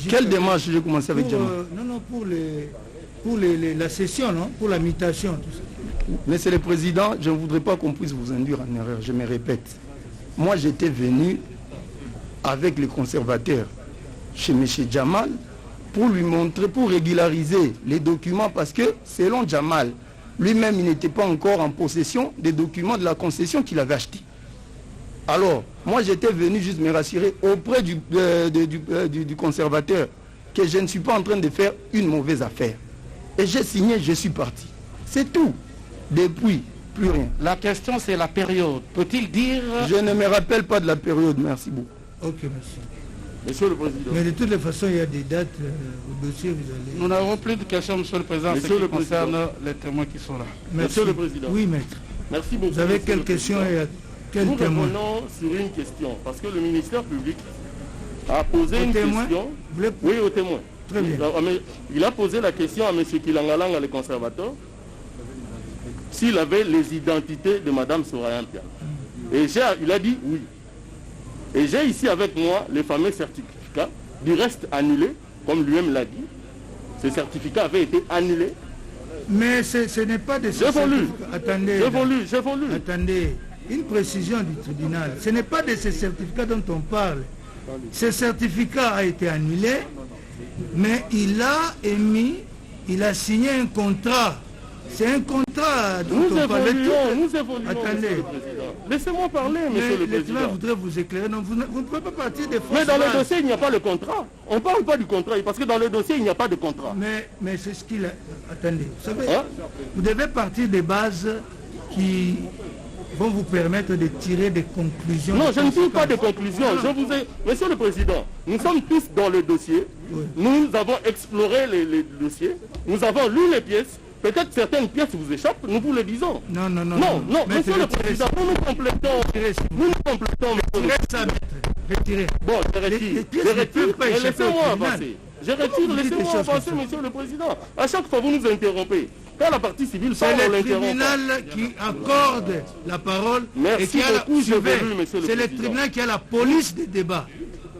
Quelle démarche j'ai commencé avec Jamal? Non, pour la session, non? Pour la mutation, tout ça. Monsieur le Président, je ne voudrais pas qu'on puisse vous induire en erreur, je me répète. Moi, j'étais venu avec les conservateurs chez M. Jamal pour lui montrer, pour régulariser les documents, parce que selon Jamal, lui-même, il n'était pas encore en possession des documents de la concession qu'il avait acheté. Alors, moi, j'étais venu juste me rassurer auprès du conservateur que je ne suis pas en train de faire une mauvaise affaire. Et j'ai signé, je suis parti. C'est tout. Depuis, plus rien. La question, c'est la période. Peut-il dire... Je ne me rappelle pas de la période, merci beaucoup. Ok, merci. Monsieur le Président. Mais de toutes les façons, il y a des dates au dossier, vous allez... Nous n'avons plus de questions, Monsieur le Président, ce qui concerne les témoins qui sont là. Merci. Monsieur le Président. Oui, maître. Merci beaucoup. Vous avez quelle question et quel Nous témoin? revenons sur une question, parce que le ministère public a posé une témoin? question... Voulez... Oui, au témoin. Très bien. Il a posé la question à M. Kilangalanga, le conservateur, s'il avait les identités de Mme Soraya Mpiana. Et il a dit oui. Et j'ai ici avec moi les fameux certificats du reste annulé, comme lui-même l'a dit. Ces certificats avaient été annulés. Mais ce n'est pas des certificats. Attendez. J'ai voulu. Attendez. Une précision du tribunal. Ce n'est pas de ces certificats dont on parle. Ce certificat a été annulé, mais il a signé un contrat. C'est un contrat dont on parle. Nous évoluons. Attendez. Laissez-moi parler, monsieur le Président. Je voudrais vous éclairer. Non, vous ne pouvez pas partir des fausses Mais dans bases. le dossier, il n'y a pas de contrat. On ne parle pas du contrat, parce que dans le dossier, il n'y a pas de contrat. Mais c'est ce qu'il a... Attendez. Vous savez, vous devez partir des bases qui vont vous permettre de tirer des conclusions. Non, je ne tire pas de conclusions. Monsieur le Président, nous sommes tous dans le dossier. Oui. Nous avons exploré les dossiers. Nous avons lu les pièces. Peut-être certaines pièces vous échappent, nous vous le disons. Non, monsieur le Président, nous complétons. Retirez ça, maître. Retirez. Bon, je retire, et laissez-moi avancer. Je retire, laissez-moi avancer, monsieur le Président. À chaque fois, vous nous interrompez. Quand la partie civile parle, on l'interrompt. C'est le tribunal qui accorde la parole. Merci et qui beaucoup, c'est le tribunal qui a la police des débats.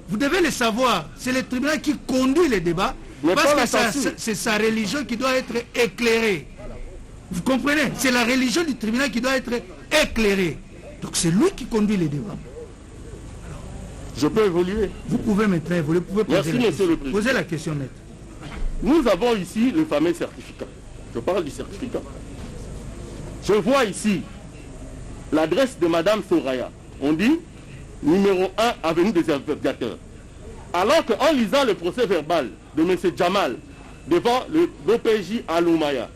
Vous devez le savoir. C'est le tribunal qui conduit les débats. Parce que c'est sa religion qui doit être éclairée. Vous comprenez? C'est la religion du tribunal qui doit être éclairée. Donc c'est lui qui conduit les débats. Alors, je peux évoluer. Vous pouvez maintenant évoluer. Vous pouvez poser la question, maître. Nous avons ici le fameux certificat. Je parle du certificat. Je vois ici l'adresse de Mme Soraya. On dit numéro 1, avenue des Aviateurs. Alors qu'en lisant le procès verbal de M. Jamal devant le BPJ à Loumaya,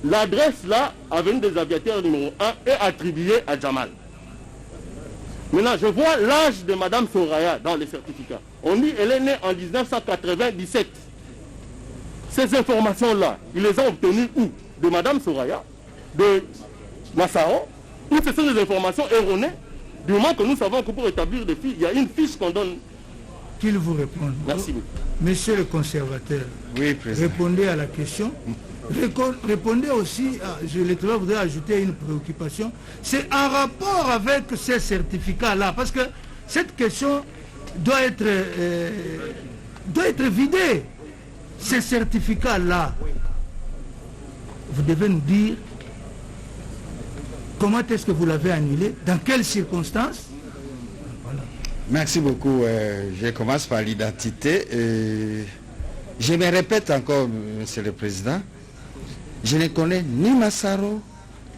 l'adresse là, avenue des Aviateurs numéro 1, est attribuée à Jamal. Maintenant, je vois l'âge de Mme Soraya dans les certificats. On dit qu'elle est née en 1997. Ces informations-là, ils les ont obtenues où? De Mme Soraya, de Massaro, ou ce sont des informations erronées? Du moment que nous savons que pour établir des fiches, il y a une fiche qu'on donne. Qu'il vous réponde. Merci. Monsieur le conservateur, oui, président. Répondez à la question. Répondez aussi, je voudrais ajouter une préoccupation. C'est en rapport avec ces certificats-là, parce que cette question doit être vidée. Ces certificats-là, vous devez nous dire comment est-ce que vous l'avez annulé, dans quelles circonstances. Voilà. Merci beaucoup. Je commence par l'identité. Je me répète encore, Monsieur le Président, je ne connais ni Massaro,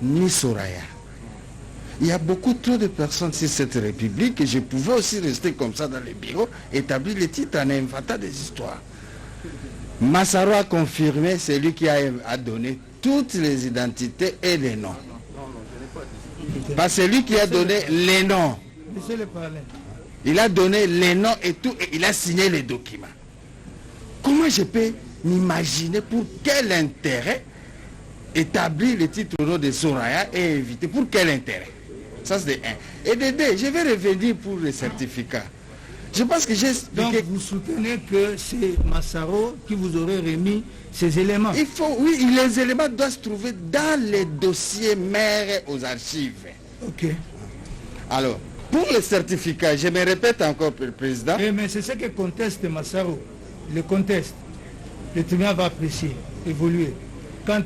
ni Soraya. Il y a beaucoup trop de personnes sur cette République et je pouvais aussi rester comme ça dans les bureaux, établir les titres en inventant des histoires. Massaro a confirmé, c'est lui qui a donné toutes les identités et les noms. Parce que c'est lui qui a donné les noms. Il a donné les noms et tout, et il a signé les documents. Comment je peux m'imaginer pour quel intérêt établir le titre au nom de Soraya et éviter? Pour quel intérêt? Ça c'est de 1. Et de 2, je vais revenir pour le certificat. Je pense que j'ai expliqué. Donc vous soutenez que c'est Massaro qui vous aurait remis ces éléments? Il faut, oui, les éléments doivent se trouver dans les dossiers mères aux archives. Ok. Alors, pour le certificat, je me répète encore, le Président. Mais c'est ce que conteste Massaro. le conteste, le tribunal va apprécier, évoluer. Quant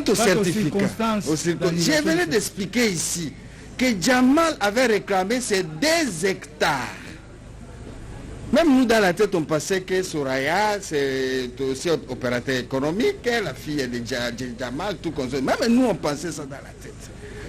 au certificat, je venais d'expliquer ici que Jamal avait réclamé ces 2 hectares. Même nous, dans la tête, on pensait que Soraya, c'est aussi opérateur économique, la fille de Jamal, tout comme ça. Même nous, on pensait ça dans la tête.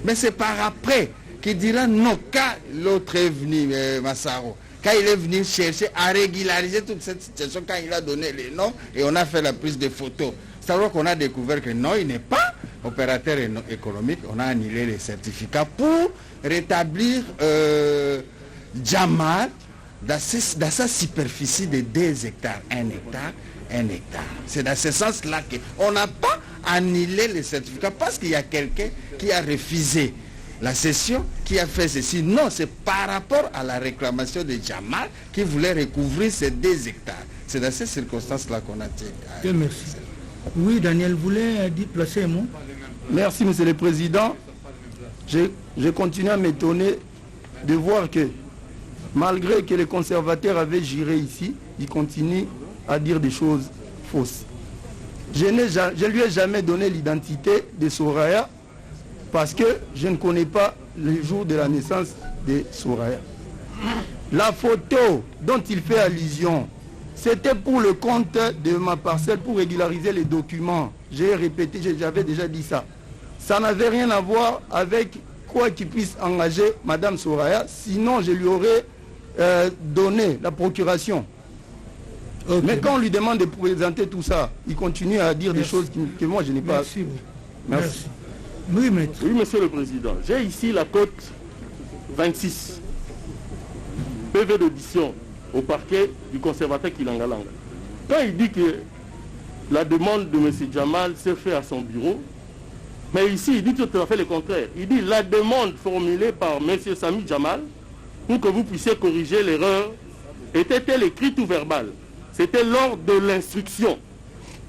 Mais c'est par après qu'il dira non, quand l'autre est venu, Massaro, quand il est venu chercher à régulariser toute cette situation, quand il a donné les noms et on a fait la prise de photos. C'est alors qu'on a découvert que non, il n'est pas opérateur économique. On a annulé les certificats pour rétablir Jamal dans sa superficie de 2 hectares. 1 hectare, 1 hectare. C'est dans ce sens-là qu'on n'a pas annulé les certificats parce qu'il y a quelqu'un qui a refusé la cession, qui a fait ceci. Non, c'est par rapport à la réclamation de Jamal qui voulait recouvrir ces 2 hectares. C'est dans ces circonstances-là qu'on a tiré. Merci. Oui, Daniel voulait placer un mot. Merci, Monsieur le Président. Je continue à m'étonner de voir que, malgré que les conservateurs avaient géré ici, ils continuent à dire des choses fausses. Je ne lui ai jamais donné l'identité de Soraya parce que je ne connais pas le jour de la naissance de Soraya. La photo dont il fait allusion, c'était pour le compte de ma parcelle, pour régulariser les documents. J'ai répété, j'avais déjà dit ça. Ça n'avait rien à voir avec quoi qu'il puisse engager Madame Soraya, sinon je lui aurais donné la procuration. Okay. Mais quand on lui demande de présenter tout ça, il continue à dire des choses que moi je n'ai pas... Merci. Merci. Oui, maître. Oui, Monsieur le Président. J'ai ici la cote 26. PV d'audition au parquet du conservateur Kilangalanga. Quand il dit que la demande de M. Jamal s'est faite à son bureau, mais ici il dit tout à fait le contraire. Il dit la demande formulée par M. Sami Jamal pour que vous puissiez corriger l'erreur était-elle écrite ou verbale? C'était lors de l'instruction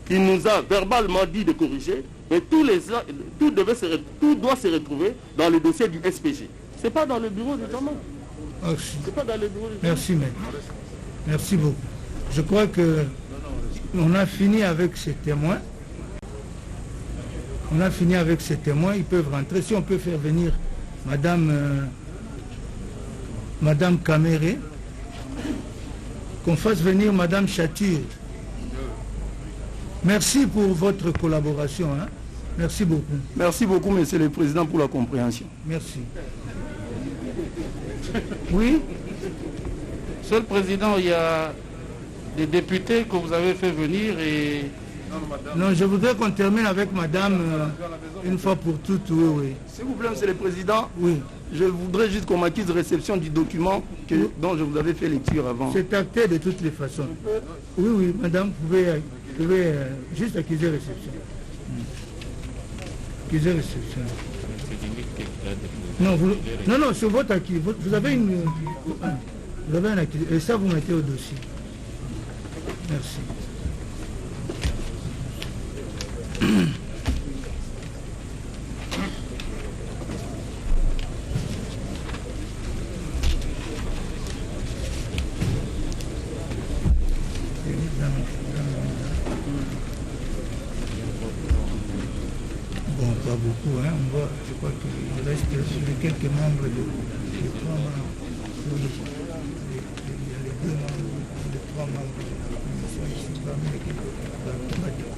qu'il nous a verbalement dit de corriger, mais tout doit se retrouver dans le dossier du SPG. Ce n'est pas dans le bureau de Jamal. Merci, maître. Merci beaucoup. Je crois que on a fini avec ces témoins. On a fini avec ces témoins. Ils peuvent rentrer. Si on peut faire venir Madame Caméré, qu'on fasse venir Madame Chature. Merci pour votre collaboration. Hein. Merci beaucoup. Merci beaucoup, Monsieur le Président, pour la compréhension. Merci. Oui. Monsieur le Président, il y a des députés que vous avez fait venir et... Non, je voudrais qu'on termine avec Madame une fois pour toutes. Oui, oui. S'il vous plaît, Monsieur le Président. Oui. Je voudrais juste qu'on m'acquise réception du document dont je vous avais fait lecture avant. C'est acté de toutes les façons. Oui, oui, Madame, vous pouvez juste acquiser réception. Acquiser réception. Non, non, sur votre acquis. Vous avez un acquis. Et ça, vous mettez au dossier. Merci. Bon, pas beaucoup, hein. On voit, je crois qu'il reste quelques membres de 3 membres. Il y a les 2 membres, les 3 membres de la commission ici, parmi lesquels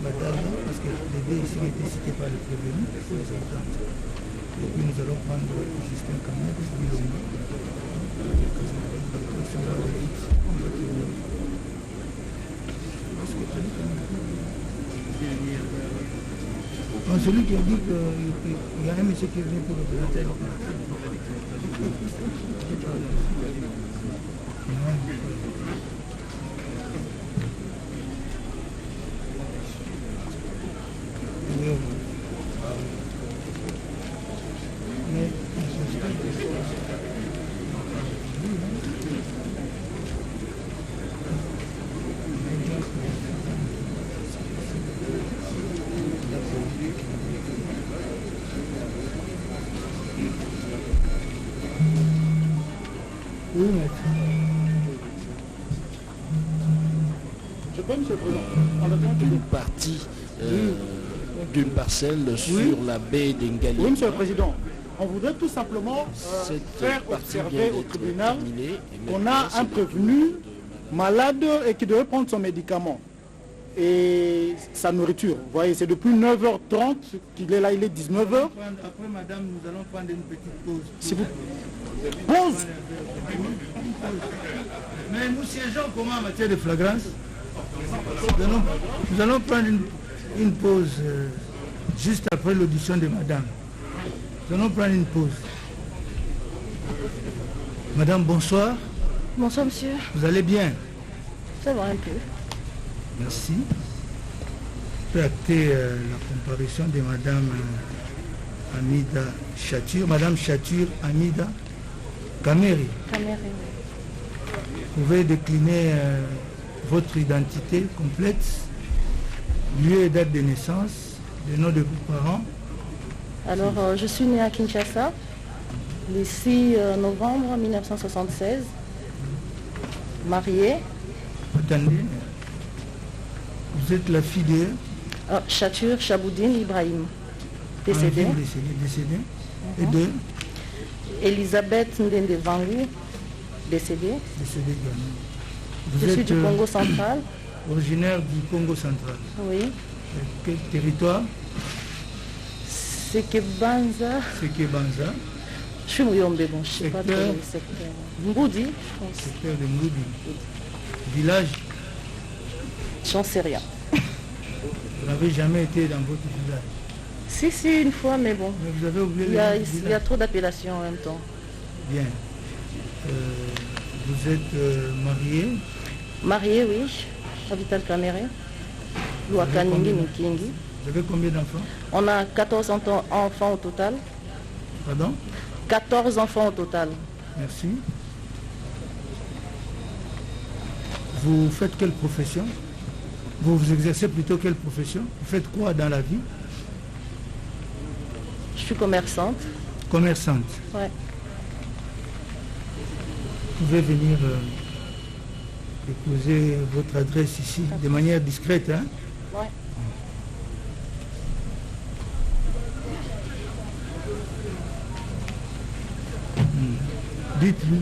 Madame, parce que les 2 ici ont été cités par le prévenu, il faut les entendre. Et puis nous allons prendre Justin Kamel, Bilonga. Celui qui a dit qu'il y a un monsieur qui est venu pour le présenter. Oui, maître. d'une partie d'une parcelle sur la baie d'Engali. Oui, Monsieur le Président. On voudrait tout simplement faire observer au tribunal qu'on a un prévenu malade et qui devait prendre son médicament et sa nourriture. Vous voyez, c'est depuis 9h30 qu'il est là, il est 19h. Après, madame, nous allons prendre une petite pause. Si vous... Pause. Mais nous siégeons comment en matière de flagrance? Nous allons prendre une pause juste après l'audition de madame. Nous allons prendre une pause. Madame, bonsoir. Bonsoir, monsieur. Vous allez bien? Ça va un peu. Merci. Je peux acter la comparution de madame Amida Chatur. Madame Chatur Amida Kameri. Kameri. Vous pouvez décliner votre identité complète, lieu et date de naissance, le nom de vos parents. Alors, je suis née à Kinshasa, le 6 novembre 1976, mariée. Attendez, vous êtes la fille de... Chatur Chaboudine Ibrahim, décédée. Décédée. Et de... Elisabeth Ndende Vangu, décédée. Décédée également. Je suis du Congo central. Originaire du Congo central. Oui. Quel territoire? Sekebanza. Sekebanza. Je suis Mouyombe, bon, je ne sais pas trop le secteur. Mboudi, je pense. Secteur de Mboudi. Village? J'en sais rien. Vous n'avez jamais été dans votre village? Si, une fois, mais bon. Mais vous avez oublié il y a trop d'appellations en même temps. Bien. Vous êtes marié? Marié, oui. À Vital Kamere. Louakaningi Nikingi. Vous avez combien d'enfants? On a 14 enfants au total. Pardon? 14 enfants au total. Merci. Vous faites quelle profession? Vous exercez plutôt quelle profession? Vous faites quoi dans la vie? Je suis commerçante. Commerçante? Ouais. Vous pouvez venir déposer votre adresse ici de manière discrète, hein? Ouais. Dites-lui.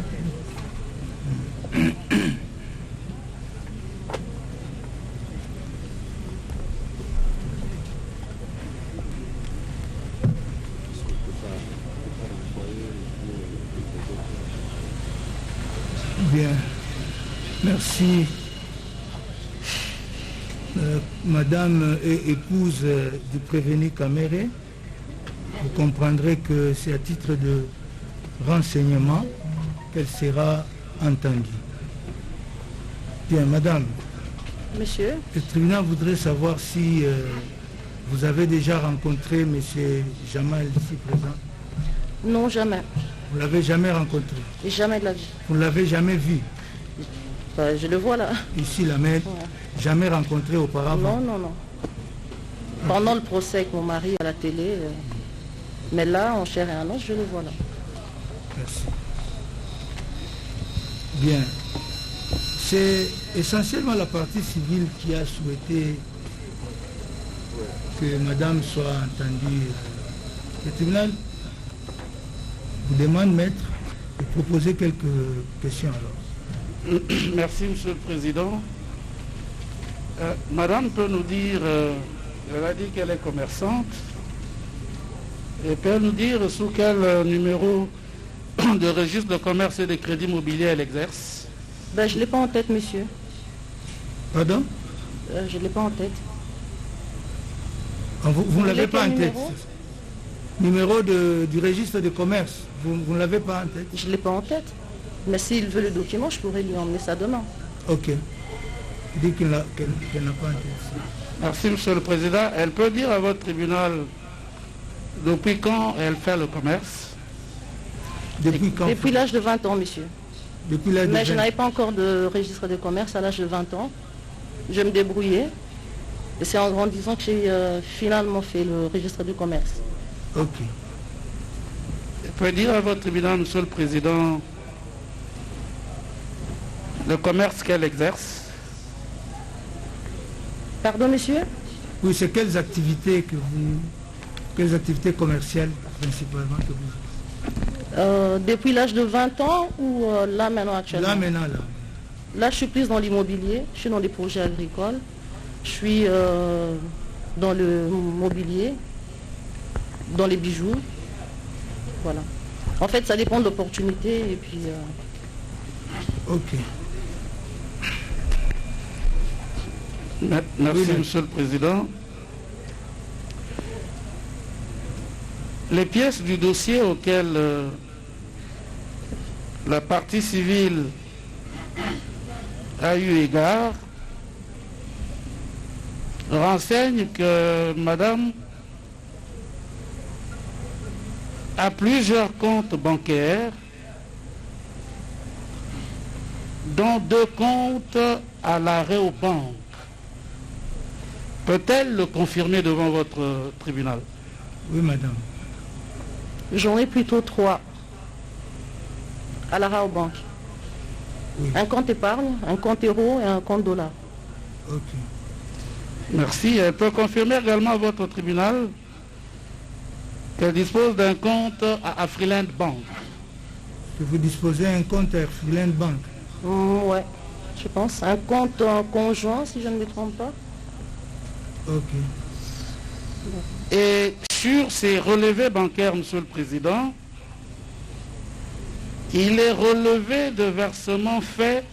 Bien. Merci. Madame est épouse du prévenu Kamere. Vous comprendrez que c'est à titre de renseignement qu'elle sera entendue. Bien, madame. Monsieur. Le tribunal voudrait savoir si vous avez déjà rencontré M. Jamal ici présent. Non, jamais. Vous ne l'avez jamais rencontré? Jamais de la vie. Vous ne l'avez jamais vu? Je le vois là. Ici, la mère, ouais. Jamais rencontré auparavant? Non. Pendant le procès avec mon mari à la télé, mais là, en chair et en os, je le vois là. Merci. Bien. C'est essentiellement la partie civile qui a souhaité que madame soit entendue. Le tribunal vous demande, maître, de proposer quelques questions alors. Merci, Monsieur le Président. Madame peut nous dire, elle a dit qu'elle est commerçante, et peut nous dire sous quel numéro de registre de commerce et de crédit immobilier elle exerce? Je ne l'ai pas en tête, monsieur. Pardon? Je ne l'ai pas en tête. Vous ne l'avez pas en tête? Numéro du registre de commerce, vous ne l'avez pas en tête? Je ne l'ai pas en tête. Mais s'il veut le document, je pourrais lui emmener ça demain. Ok. Il dit qu'elle n'a pas en tête. Merci, Monsieur le Président. Elle peut dire à votre tribunal depuis quand elle fait le commerce? Depuis quand? Depuis l'âge de 20 ans, monsieur. Depuis l'âge de 20 ans. Mais je n'avais pas encore de registre de commerce à l'âge de 20 ans. Je me débrouillais. Et c'est en grandissant que j'ai finalement fait le registre du commerce. Ok. Elle peut dire à votre tribunal, Monsieur le Président, le commerce qu'elle exerce? Pardon, monsieur? Oui, c'est quelles activités commerciales principalement que vous... Depuis l'âge de 20 ans ou là maintenant actuellement? Là maintenant, là. Là, je suis plus dans l'immobilier, je suis dans des projets agricoles, je suis dans le mobilier, dans les bijoux. Voilà. En fait, ça dépend de l'opportunité et puis... Ok. Merci, Monsieur le Président. Les pièces du dossier auxquelles la partie civile a eu égard renseignent que Madame a plusieurs comptes bancaires, dont 2 comptes à l'arrêt aux banques. Peut-elle le confirmer devant votre tribunal? Oui, madame. J'en ai plutôt 3 à l'arrêt aux banques. Oui. Un compte épargne, un compte euro et un compte dollar. Ok. Merci. Elle peut confirmer également à votre tribunal qu'elle dispose d'un compte à Afriland Bank. Que vous disposez d'un compte à Afriland Bank? Ouais, je pense. Un compte conjoint, si je ne me trompe pas. Ok. Et sur ces relevés bancaires, Monsieur le Président, il est relevé de versements faits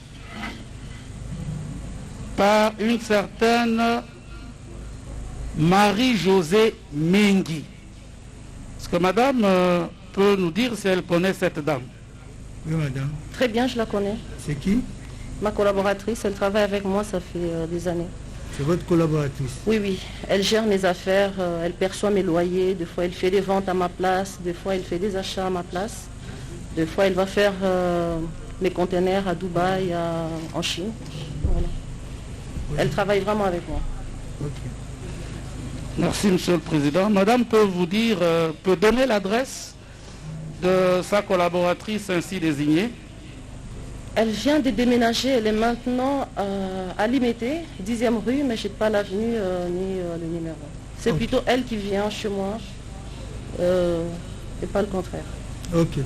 par une certaine Marie-Josée Mengi. Est-ce que madame peut nous dire si elle connaît cette dame? Oui, madame. Très bien, je la connais. C'est qui? Ma collaboratrice, elle travaille avec moi, ça fait des années. C'est votre collaboratrice? Oui, oui. Elle gère mes affaires, elle perçoit mes loyers, des fois elle fait des ventes à ma place, des fois elle fait des achats à ma place, des fois elle va faire mes conteneurs à Dubaï, en Chine. Voilà. Oui. Elle travaille vraiment avec moi. Ok. Merci, Monsieur le Président. Madame peut vous dire, peut donner l'adresse de sa collaboratrice ainsi désignée? Elle vient de déménager, elle est maintenant à Limété, 10e rue, mais je n'ai pas l'avenue ni le numéro. C'est plutôt elle qui vient chez moi, et pas le contraire. Ok.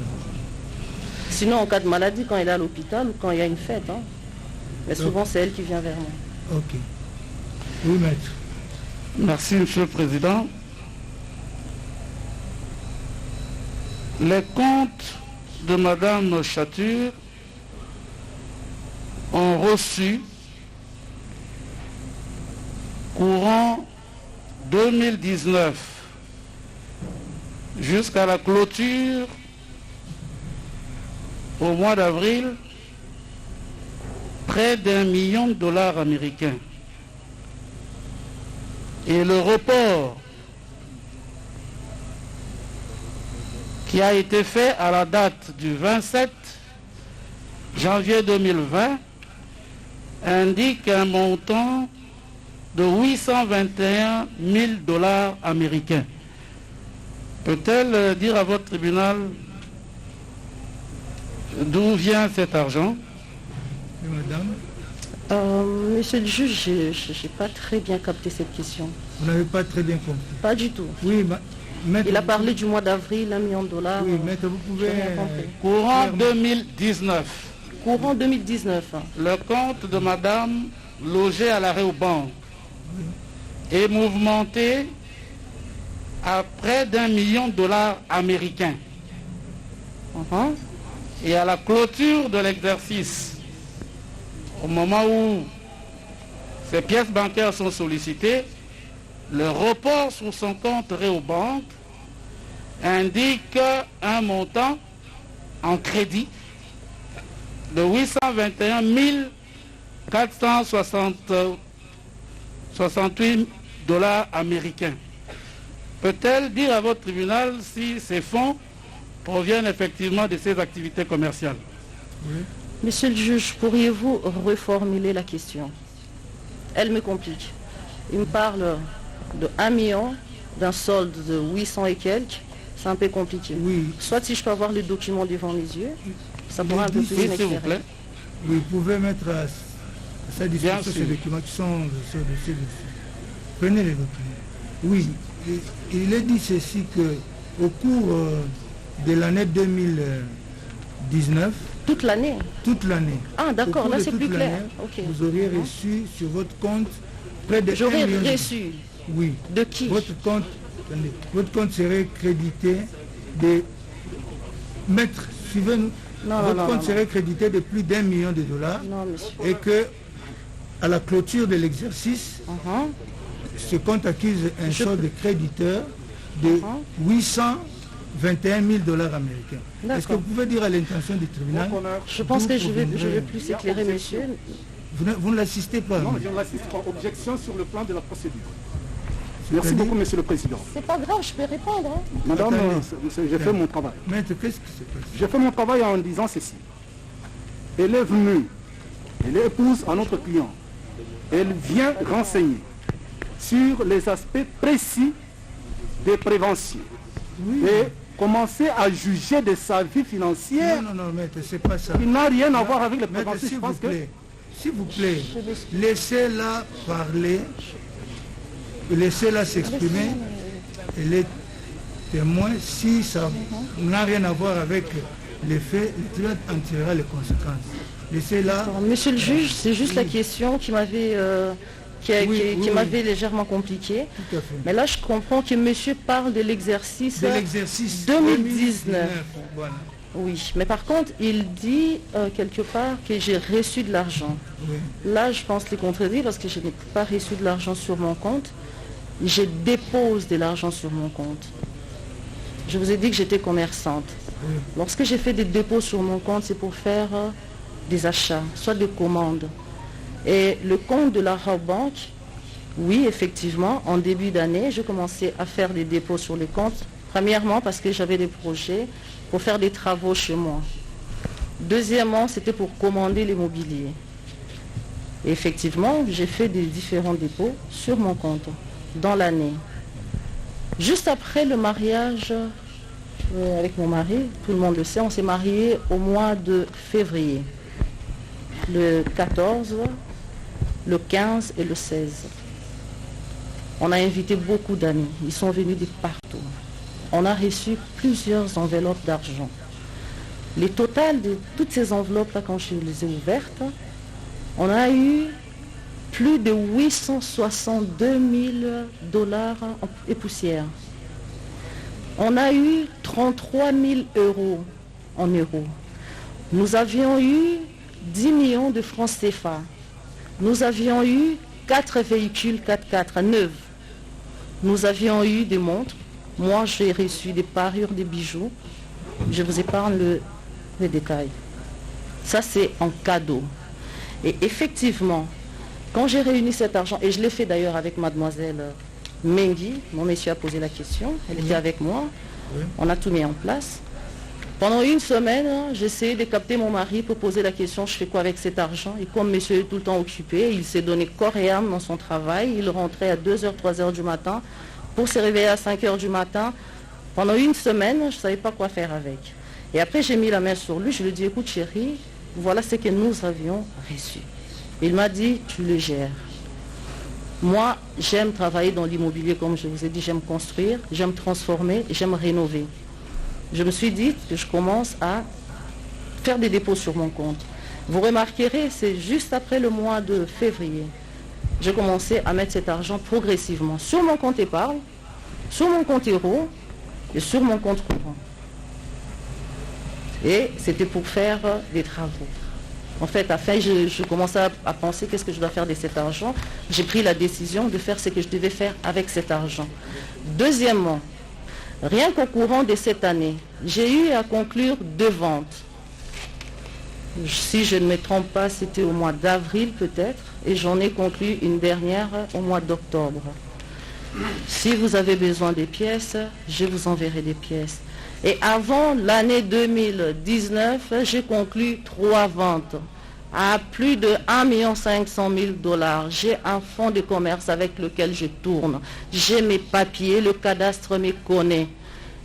Sinon, en cas de maladie, quand elle est à l'hôpital ou quand il y a une fête, hein, mais souvent c'est elle qui vient vers moi. Ok. Oui, maître. Merci, Monsieur le Président. Les comptes de Madame Chature ont reçu courant 2019 jusqu'à la clôture au mois d'avril près d'1 million de dollars américains. Et le report qui a été fait à la date du 27 janvier 2020 indique un montant de 821 000 dollars américains. Peut-elle dire à votre tribunal d'où vient cet argent? Oui, madame. Monsieur le juge, je n'ai pas très bien capté cette question. Vous n'avez pas très bien compris? Pas du tout. Oui, maître, il a parlé du mois d'avril, 1 million de dollars. Oui, maître, vous pouvez... Courant 2019. Courant 2019. Le compte de madame logé à l'arrêt aux banques est mouvementé à près d'1 million de dollars américains. Et à la clôture de l'exercice, au moment où ces pièces bancaires sont sollicitées, le report sur son compte Réobank indique un montant en crédit de 821 468 dollars américains. Peut-elle dire à votre tribunal si ces fonds proviennent effectivement de ces activités commerciales? Oui. Monsieur le juge, pourriez-vous reformuler la question? Elle me complique. Il me parle de 1 million, d'un solde de 800 et quelques. C'est un peu compliqué. Oui. Soit si je peux avoir le document devant mes yeux, ça pourra un peu plus m'éclairer. S'il vous plaît. Oui, vous pouvez mettre sa disposition ces documents qui sont sur le dossier. Prenez les documents. Oui, il est dit ceci que au cours de l'année 2019, toute l'année. Ah d'accord, là c'est plus clair. Okay. Vous auriez reçu sur votre compte près de... J'aurais reçu. Oui. De qui? Votre compte serait crédité de... Maître, suivez-nous. Votre compte serait crédité de plus d'1 million de dollars. Non, monsieur. Et que à la clôture de l'exercice, ce compte accuse un solde de créditeur de 821 000 dollars américains. Est-ce que vous pouvez dire à l'intention du tribunal? Je pense que je vais plus éclairer, monsieur. Vous ne l'assistez pas? Non, je ne l'assiste pas. Objection sur le plan de la procédure. Merci beaucoup, monsieur le président. C'est pas grave, je peux répondre. Hein. Madame, j'ai fait mon travail. Maître, qu'est-ce qui se passe? J'ai fait mon travail en disant ceci. Elle est venue, elle est épouse à notre client. Elle vient renseigner sur les aspects précis de prévention. Oui. Et commencer à juger de sa vie financière. Non, maître, c'est pas ça. Il n'a rien à voir avec les préventions. S'il vous plaît, laissez-la parler, laissez-la s'exprimer. Elle est témoin. Si ça n'a rien à voir avec les faits, le tribunal en tirera les conséquences. Laissez-la. Monsieur le juge, c'est juste la question qui m'avait m'avait légèrement compliqué. Tout à fait. Mais là, je comprends que monsieur parle de l'exercice 2019. Voilà. Oui, mais par contre, il dit quelque part que j'ai reçu de l'argent. Oui. Là, je pense les contredire parce que je n'ai pas reçu de l'argent sur mon compte. Je dépose de l'argent sur mon compte. Je vous ai dit que j'étais commerçante. Oui. Lorsque j'ai fait des dépôts sur mon compte, c'est pour faire des achats, soit des commandes. Et le compte de la Rabobank, oui, effectivement, en début d'année, je commençais à faire des dépôts sur les comptes. Premièrement, parce que j'avais des projets pour faire des travaux chez moi. Deuxièmement, c'était pour commander l'immobilier. Et effectivement, j'ai fait des différents dépôts sur mon compte dans l'année. Juste après le mariage avec mon mari, tout le monde le sait, on s'est mariés au mois de février. Le 14, le 15 et le 16. On a invité beaucoup d'amis. Ils sont venus de partout. On a reçu plusieurs enveloppes d'argent. Les totales de toutes ces enveloppes-là, quand je les ai ouvertes, on a eu plus de 862 000 dollars et poussière. On a eu 33 000 euros en euros. Nous avions eu 10 millions de francs CFA. Nous avions eu 4 véhicules 4x4 neufs. Nous avions eu des montres. Moi, j'ai reçu des parures, des bijoux. Je vous épargne les détails. Ça, c'est en cadeau. Et effectivement, quand j'ai réuni cet argent, et je l'ai fait d'ailleurs avec mademoiselle Mengi, mon monsieur a posé la question, elle était avec moi, on a tout mis en place. Pendant une semaine, j'ai essayé de capter mon mari pour poser la question, je fais quoi avec cet argent? Et comme monsieur est tout le temps occupé, il s'est donné corps et âme dans son travail, il rentrait à 2h, 3h du matin, pour se réveiller à 5h du matin. Pendant une semaine, je ne savais pas quoi faire avec. Et après, j'ai mis la main sur lui, je lui ai dit, écoute chérie, voilà ce que nous avions reçu. Il m'a dit, tu le gères. Moi, j'aime travailler dans l'immobilier, comme je vous ai dit, j'aime construire, j'aime transformer, j'aime rénover. Je me suis dit que je commence à faire des dépôts sur mon compte. Vous remarquerez, c'est juste après le mois de février. J'ai commencé à mettre cet argent progressivement sur mon compte épargne, sur mon compte euro et sur mon compte courant. Et c'était pour faire des travaux. En fait, je commençais à penser qu'est-ce que je dois faire de cet argent. J'ai pris la décision de faire ce que je devais faire avec cet argent. Deuxièmement, rien qu'au courant de cette année, j'ai eu à conclure 2 ventes. Si je ne me trompe pas, c'était au mois d'avril peut-être, et j'en ai conclu une dernière au mois d'octobre. Si vous avez besoin des pièces, je vous enverrai des pièces. Et avant l'année 2019, j'ai conclu 3 ventes à plus de 1 500 000 dollars. J'ai un fonds de commerce avec lequel je tourne. J'ai mes papiers, le cadastre me connaît.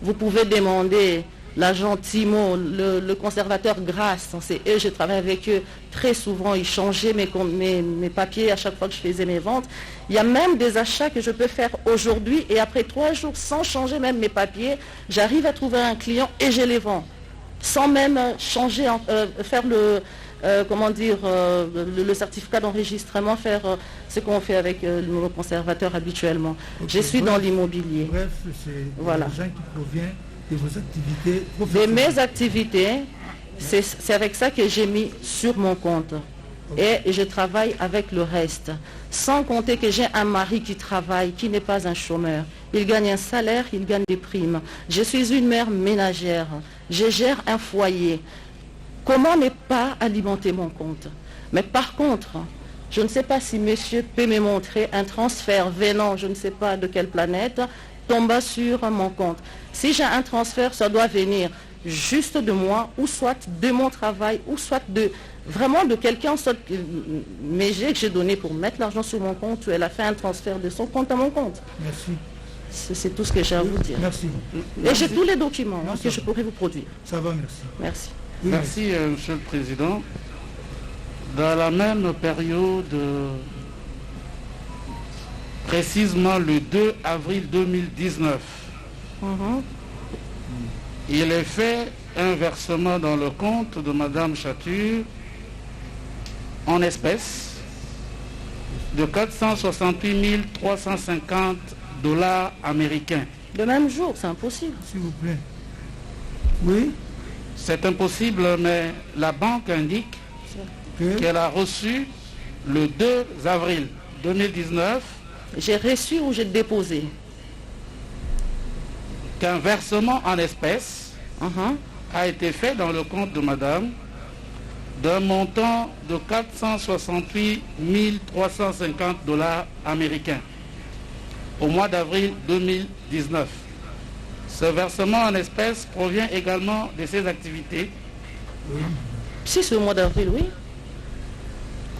Vous pouvez demander l'agent Timo, le conservateur Grasse, c'est eux, je travaille avec eux très souvent, ils changeaient mes papiers à chaque fois que je faisais mes ventes. Il y a même des achats que je peux faire aujourd'hui et après 3 jours, sans changer même mes papiers, j'arrive à trouver un client et je les vends. Sans même changer, faire le certificat d'enregistrement, faire ce qu'on fait avec nos conservateurs habituellement. Okay. Je suis dans l'immobilier. Bref, c'est l'argent qui provient de vos activités professionnelles. De mes activités, c'est avec ça que j'ai mis sur mon compte. Okay. Et je travaille avec le reste. Sans compter que j'ai un mari qui travaille, qui n'est pas un chômeur. Il gagne un salaire, il gagne des primes. Je suis une mère ménagère. Je gère un foyer. Comment ne pas alimenter mon compte? Mais par contre, je ne sais pas si monsieur peut me montrer un transfert venant, je ne sais pas de quelle planète, tomba sur mon compte. Si j'ai un transfert, ça doit venir juste de moi, ou soit de mon travail, ou soit vraiment de quelqu'un, mais que j'ai donné pour mettre l'argent sur mon compte, ou elle a fait un transfert de son compte à mon compte. Merci. C'est tout ce que j'ai à vous dire. Merci. Et j'ai tous les documents que je pourrais vous produire. Ça va, merci. Merci. Oui, merci, Monsieur le Président. Dans la même période, précisément le 2 avril 2019, il est fait un versement dans le compte de Madame Chature en espèces de 468 350 $ américains. Le même jour, c'est impossible. S'il vous plaît. Oui. C'est impossible, mais la banque indique qu'elle a reçu le 2 avril 2019. J'ai reçu ou j'ai déposé? Qu'un versement en espèces a été fait dans le compte de madame d'un montant de 468 350 $ américains au mois d'avril 2019. Ce versement en espèces provient également de ses activités. Si c'est au mois d'avril, oui.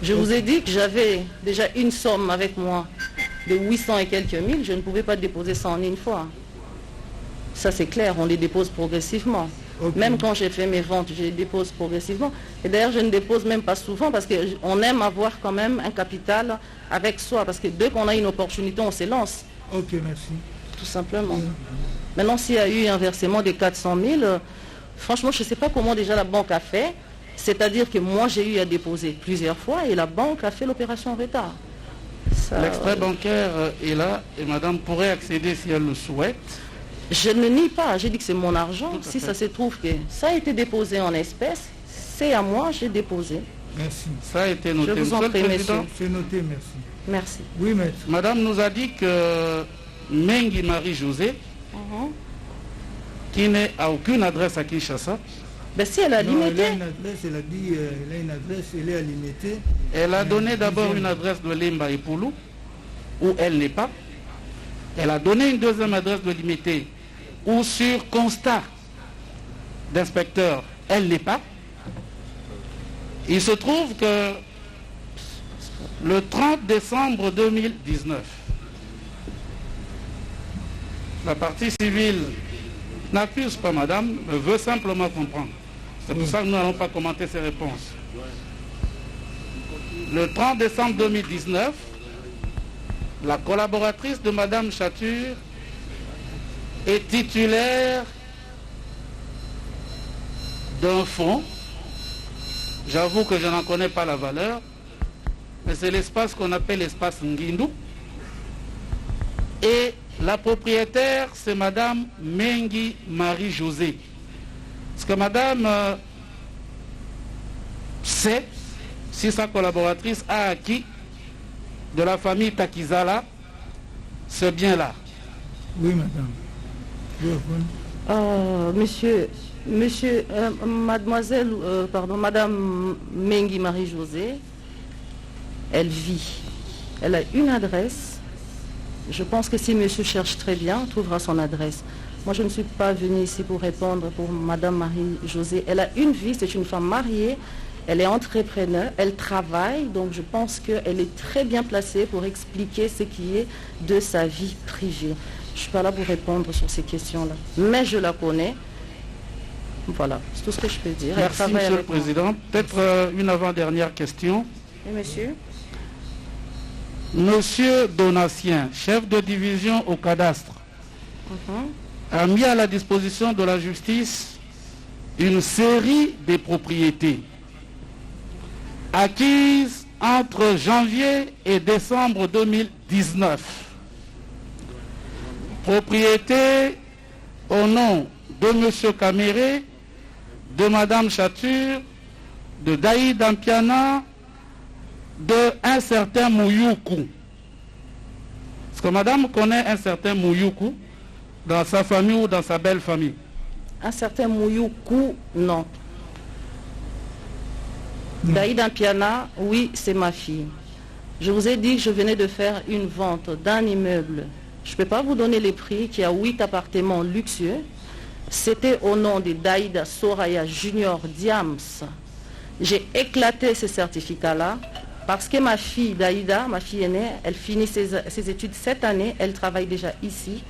Je vous ai dit que j'avais déjà une somme avec moi de 800 et quelques mille. Je ne pouvais pas déposer ça en une fois. Ça c'est clair, on les dépose progressivement. Okay. Même quand j'ai fait mes ventes, je les dépose progressivement. Et d'ailleurs, je ne dépose même pas souvent parce qu'on aime avoir quand même un capital avec soi. Parce que dès qu'on a une opportunité, on se lance. Ok, merci. Tout simplement. Maintenant, s'il y a eu un versement de 400 000, franchement, je ne sais pas comment déjà la banque a fait. C'est-à-dire que moi, j'ai eu à déposer plusieurs fois et la banque a fait l'opération en retard. L'extrait bancaire est là et madame pourrait accéder si elle le souhaite. Je ne nie pas, j'ai dit que c'est mon argent. Si ça se trouve que ça a été déposé en espèces, c'est à moi, j'ai déposé. Merci. Ça a été noté. Je vous en prie, monsieur. C'est noté, merci. Merci. Oui, maître. Madame nous a dit que Mengi Marie-Josée, qui n'est à aucune adresse à Kinshasa. Ben si elle a limité. Elle a une adresse, elle a dit, elle a une adresse, elle est à limiter. Elle a donné d'abord une adresse de Lemba et Poulou, où elle n'est pas. Elle a donné une deuxième adresse de limité, où sur constat d'inspecteur, elle n'est pas. Il se trouve que le 30 décembre 2019, la partie civile n'accuse pas madame, mais veut simplement comprendre. C'est pour ça que nous n'allons pas commenter ses réponses. Le 30 décembre 2019, la collaboratrice de madame Chature est titulaire d'un fonds. J'avoue que je n'en connais pas la valeur, mais c'est l'espace qu'on appelle l'espace Ngindou. Et la propriétaire, c'est madame Mengi Marie-Josée. Parce que madame sait si sa collaboratrice a acquis de la famille Takizala ce bien-là. Oui, madame. Madame Mengi Marie-Josée, elle vit. Elle a une adresse. Je pense que si monsieur cherche très bien, on trouvera son adresse. Moi, je ne suis pas venue ici pour répondre pour madame Marie-Josée. Elle a une vie, c'est une femme mariée. Elle est entrepreneur, elle travaille, donc je pense qu'elle est très bien placée pour expliquer ce qui est de sa vie privée. Je ne suis pas là pour répondre sur ces questions-là. Mais je la connais. Voilà, c'est tout ce que je peux dire. Merci, Monsieur le Président. Peut-être une avant-dernière question. Oui, monsieur. Monsieur Donatien, chef de division au cadastre, a mis à la disposition de la justice une série de propriétés acquises entre janvier et décembre 2019. Propriétés au nom de Monsieur Caméré, de Madame Chature, de Daïd Ampiana, de un certain Mouyoukou. Est-ce que Madame connaît un certain Mouyoukou dans sa famille ou dans sa belle famille? Un certain Mouyoukou, non. Daïd Ampiana, oui, c'est ma fille. Je vous ai dit que je venais de faire une vente d'un immeuble. Je ne peux pas vous donner les prix, qui a 8 appartements luxueux. C'était au nom de Daïda Soraya Junior Diams. J'ai éclaté ce certificat-là parce que ma fille Daïda, ma fille aînée, elle finit ses études cette année, elle travaille déjà ici.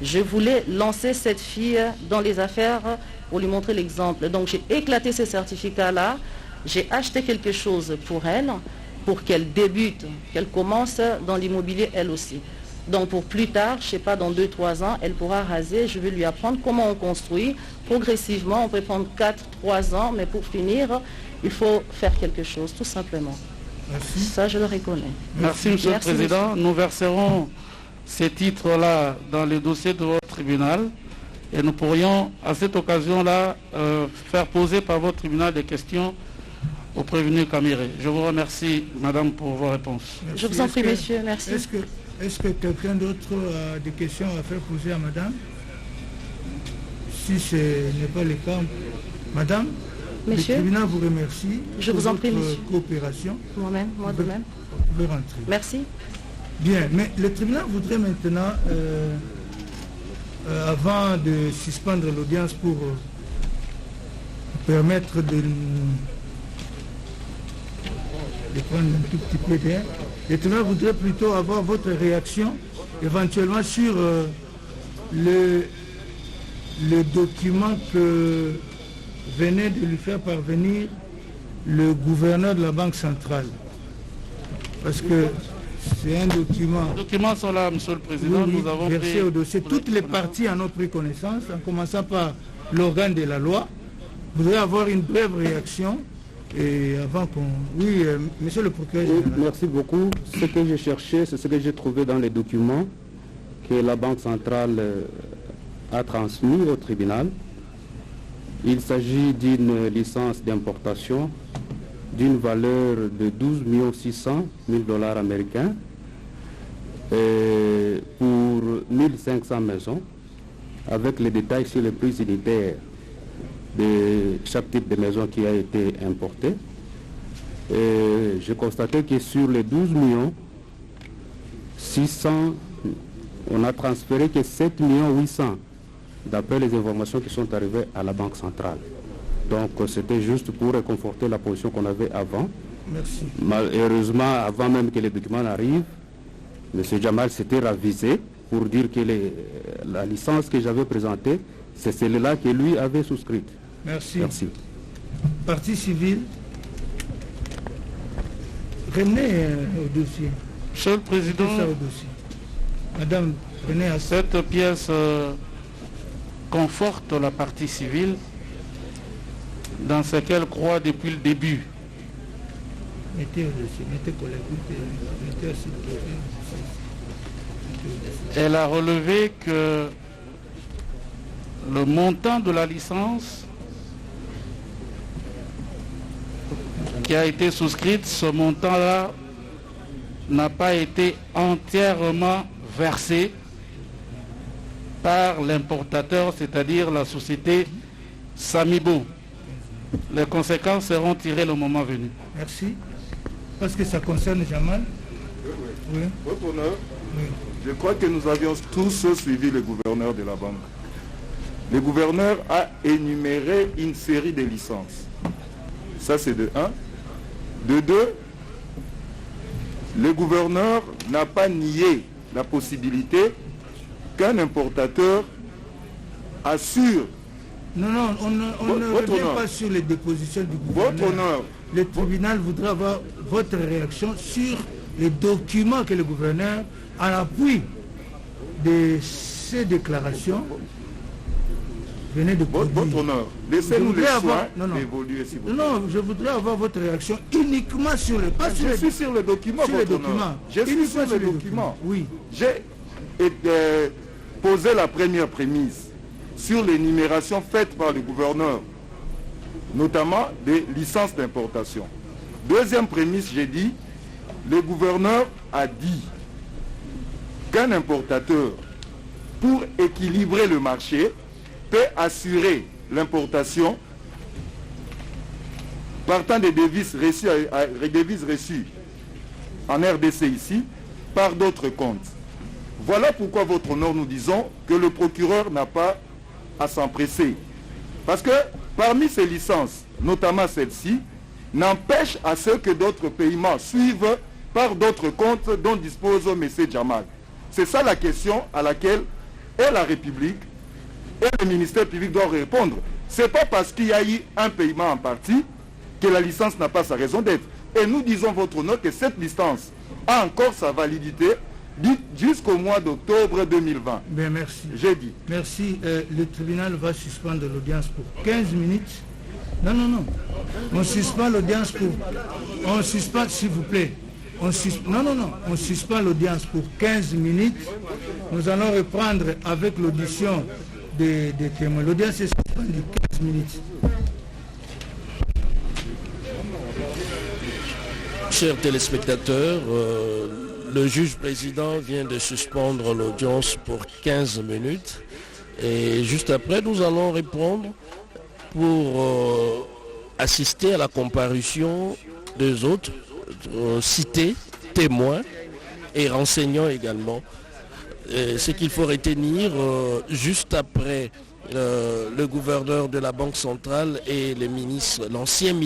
Je voulais lancer cette fille dans les affaires pour lui montrer l'exemple. Donc j'ai éclaté ce certificat-là, j'ai acheté quelque chose pour elle, pour qu'elle débute, qu'elle commence dans l'immobilier elle aussi. Donc pour plus tard, je ne sais pas, dans 2-3 ans, elle pourra raser, je vais lui apprendre comment on construit. Progressivement, on peut prendre 4-3 ans, mais pour finir, il faut faire quelque chose, tout simplement. Merci. Ça, je le reconnais. Merci, Monsieur le Président. Monsieur. Nous verserons ces titres-là dans le dossier de votre tribunal et nous pourrions, à cette occasion-là, faire poser par votre tribunal des questions au prévenu Caméré. Je vous remercie, Madame, pour vos réponses. Merci. Je vous en prie, monsieur. Merci. Est-ce que quelqu'un d'autre a des questions à faire poser à Madame? Si ce n'est pas le cas, Madame, Monsieur, le tribunal vous remercie. Je vous en prie, votre monsieur. Coopération. Moi-même, moi de même. Vous pouvez rentrer. Merci. Bien, mais le tribunal voudrait maintenant, avant de suspendre l'audience pour permettre de prendre un tout petit peu d'air, le tribunal voudrait plutôt avoir votre réaction éventuellement sur le document que venait de lui faire parvenir le gouverneur de la Banque centrale. Parce que c'est un document... Les documents sont là, Monsieur le Président. Oui, nous avons versé au dossier. Toutes les parties en ont pris connaissance, en commençant par l'organe de la loi. Vous devez avoir une brève réaction. Et avant qu'on... Oui, monsieur le procureur général. Merci beaucoup. Ce que j'ai cherché, c'est ce que j'ai trouvé dans les documents que la Banque centrale a transmis au tribunal. Il s'agit d'une licence d'importation d'une valeur de 12 600 000 $ américains pour 1500 maisons, avec les détails sur les prix unitaires de chaque type de maison qui a été importé. Et j'ai constaté que sur les 12 600 000, on a transféré que 7 800 000 d'après les informations qui sont arrivées à la Banque centrale. Donc c'était juste pour réconforter la position qu'on avait avant. Merci. Malheureusement, avant même que les documents n'arrivent, M. Jamal s'était ravisé pour dire que la licence que j'avais présentée, c'est celle-là que lui avait souscrite. Merci. Merci. Partie civile. Revenez au dossier. Monsieur le Président, Ça au dossier. Madame, prenez à ça. cette pièce conforte la partie civile dans ce qu'elle croit depuis le début. Mettez au dossier, mettez collègue, mettez assis. Elle a relevé que le montant de la licence qui a été souscrite, ce montant-là n'a pas été entièrement versé par l'importateur, c'est-à-dire la société Samibo. Les conséquences seront tirées le moment venu. Merci. Parce que ça concerne Jamal. Oui. Votre honneur, Oui. je crois que nous avions tous suivi le gouverneur de la banque. Le gouverneur a énuméré une série de licences. Ça, c'est de 1. De 2, le gouverneur n'a pas nié la possibilité qu'un importateur assure Non, on ne revient pas sur les dépositions du gouverneur. Votre honneur. Le tribunal voudrait avoir votre réaction sur les documents que le gouverneur, en appui de ces déclarations, venait de produire. Votre honneur, laissez-nous les soins d'évoluer, s'il vous plaît. Non, je voudrais avoir votre réaction uniquement sur le... Je suis sur le document, votre honneur. Je suis sur le document. Oui. J'ai posé la première prémisse sur l'énumération faite par le gouverneur, notamment des licences d'importation. Deuxième prémisse, j'ai dit, le gouverneur a dit qu'un importateur, pour équilibrer le marché, peut assurer l'importation partant des devises reçues en RDC ici, par d'autres comptes. Voilà pourquoi, votre honneur, nous disons que le procureur n'a pas à s'empresser. Parce que parmi ces licences, notamment celle-ci, n'empêche à ce que d'autres paiements suivent par d'autres comptes dont dispose M. Jamal. C'est ça la question à laquelle la République et le ministère public doivent répondre. Ce n'est pas parce qu'il y a eu un paiement en partie que la licence n'a pas sa raison d'être. Et nous disons, votre honneur, que cette licence a encore sa validité jusqu'au mois d'octobre 2020. Bien, merci. J'ai dit. Merci. Le tribunal va suspendre l'audience pour 15 minutes. Non. On suspend l'audience pour... On suspend, s'il vous plaît. On suspend l'audience pour 15 minutes. Nous allons reprendre avec l'audition des témoins. L'audience est suspendue 15 minutes. Chers téléspectateurs, le juge président vient de suspendre l'audience pour 15 minutes. Et juste après, nous allons répondre pour assister à la comparution des autres cités, témoins et renseignants également. Ce qu'il faut retenir juste après le gouverneur de la Banque centrale et le ministre, l'ancien ministre